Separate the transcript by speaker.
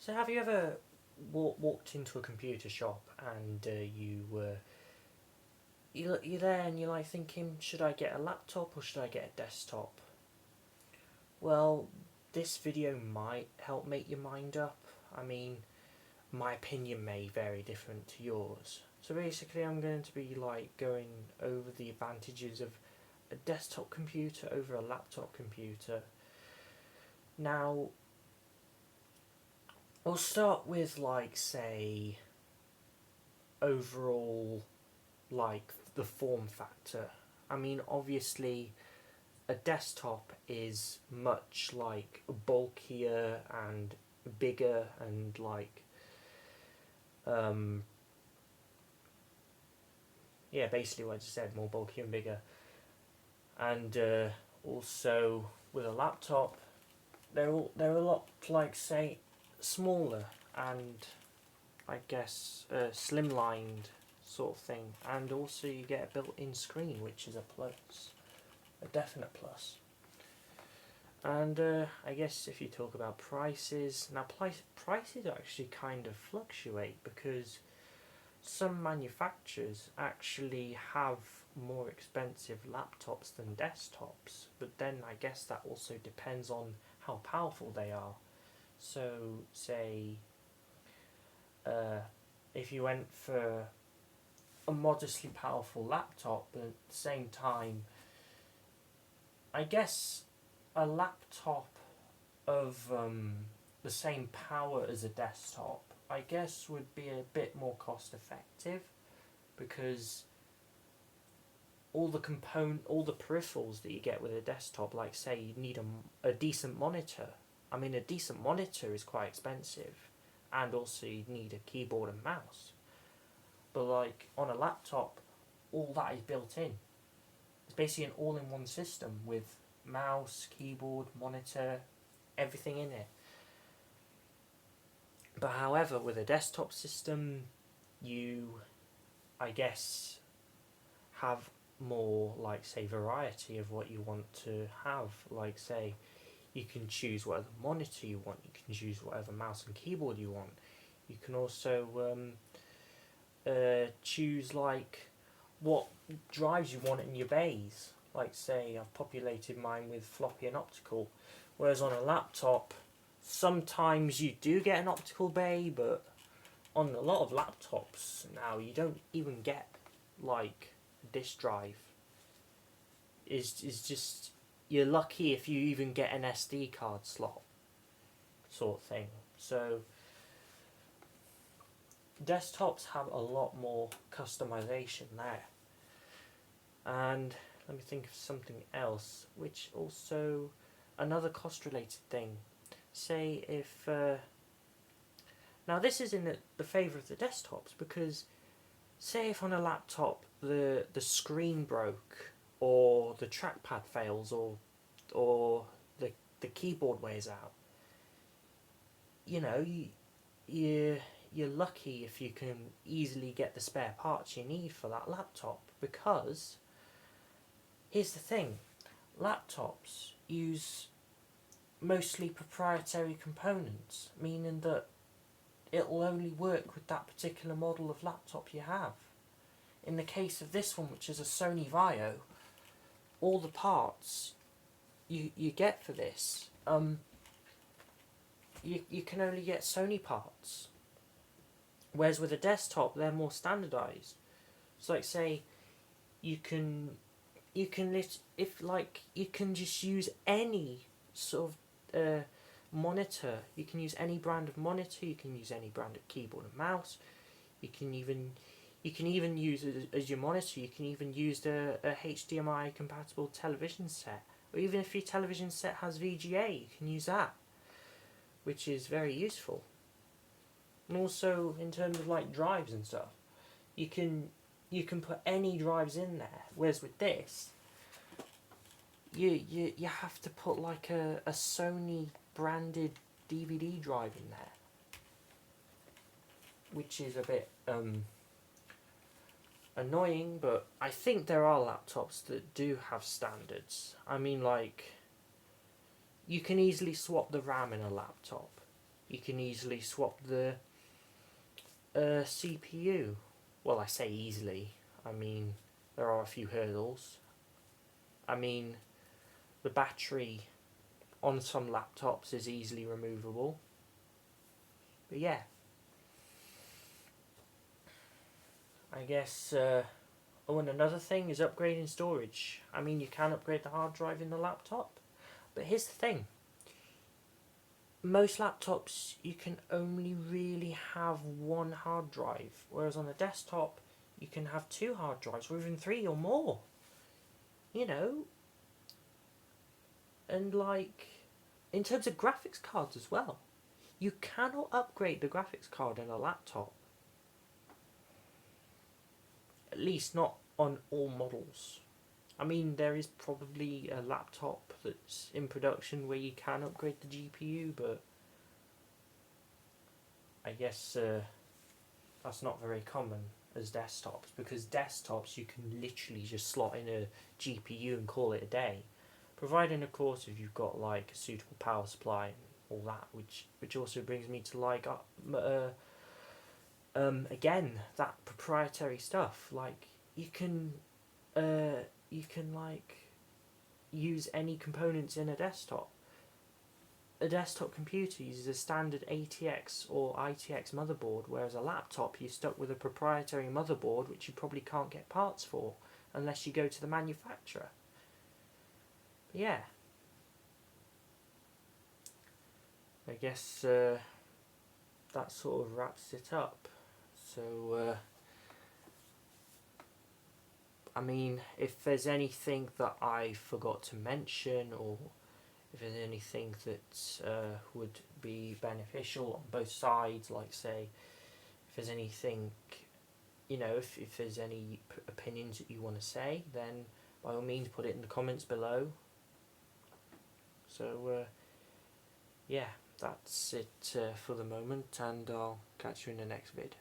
Speaker 1: So have you ever walked into a computer shop and you're there and you're like thinking, should I get a laptop or should I get a desktop? Well, this video might help make your mind up. I mean, my opinion may vary different to yours. So basically I'm going to be like going over the advantages of a desktop computer over a laptop computer. Now, we'll start with like say overall like the form factor. I mean, obviously a desktop is much like bulkier and bigger and like yeah, basically what I just said, more bulky and bigger. And also with a laptop, they're a lot like say smaller and I guess slimlined sort of thing. And also you get a built-in screen, which is a plus, a definite plus. And I guess if you talk about prices, now prices actually kind of fluctuate because some manufacturers actually have more expensive laptops than desktops, but then I guess that also depends on how powerful they are. So say if you went for a modestly powerful laptop, but at the same time, I guess a laptop of the same power as a desktop, I guess would be a bit more cost effective because all the peripherals that you get with a desktop, like say you need a decent monitor. I mean, a decent monitor is quite expensive, and also you need a keyboard and mouse. But like on a laptop, all that is built in. It's basically an all-in-one system with mouse, keyboard, monitor, everything in it. But however, with a desktop system, you, I guess, have more, like, say, variety of what you want to have. Like, say, you can choose whatever monitor you want, you can choose whatever mouse and keyboard you want. You can also choose, like, what drives you want in your bays. Like, say, I've populated mine with floppy and optical, whereas on a laptop, sometimes you do get an optical bay, but on a lot of laptops now, you don't even get, like, a disk drive. Is just, you're lucky if you even get an SD card slot, sort of thing. So, desktops have a lot more customization there. And let me think of something else, which also, another cost related thing. Say if, now this is in the favour of the desktops, because say if on a laptop the screen broke, or the trackpad fails, or the keyboard wears out, you know, you're lucky if you can easily get the spare parts you need for that laptop, because here's the thing, laptops use mostly proprietary components, meaning that it'll only work with that particular model of laptop you have. In the case of this one, which is a Sony Vaio, all the parts you get for this, you can only get Sony parts. Whereas with a desktop, they're more standardized. So like say, you can just use any sort of monitor. You can use any brand of monitor. You can use any brand of keyboard and mouse. You can even use it as your monitor. You can even use a HDMI compatible television set, or even if your television set has VGA, you can use that, which is very useful. And also in terms of like drives and stuff, you can put any drives in there. Whereas with this, you have to put like a Sony branded DVD drive in there, which is a bit annoying, but I think there are laptops that do have standards. I mean, like, you can easily swap the RAM in a laptop. you can easily swap the CPU. Well, I say easily, I mean there are a few hurdles. I mean, the battery on some laptops is easily removable. But yeah, I guess, oh, and another thing is upgrading storage. I mean, you can upgrade the hard drive in the laptop, but here's the thing. Most laptops, you can only really have one hard drive, whereas on a desktop, you can have two hard drives, or even three or more. You know, and like, in terms of graphics cards as well, you cannot upgrade the graphics card in a laptop. At least not on all models. I mean, there is probably a laptop that's in production where you can upgrade the GPU, but I guess that's not very common as desktops, because desktops you can literally just slot in a GPU and call it a day, providing of course if you've got like a suitable power supply and all that, which also brings me to like again, that proprietary stuff. Like you can like use any components in a desktop. A desktop computer uses a standard ATX or ITX motherboard, whereas a laptop you're stuck with a proprietary motherboard which you probably can't get parts for unless you go to the manufacturer. But yeah, I guess that sort of wraps it up. So I mean, if there's anything that I forgot to mention, or if there's anything that would be beneficial on both sides, like say, if there's anything, you know, if there's any opinions that you want to say, then by all means put it in the comments below. So yeah, that's it for the moment, and I'll catch you in the next vid.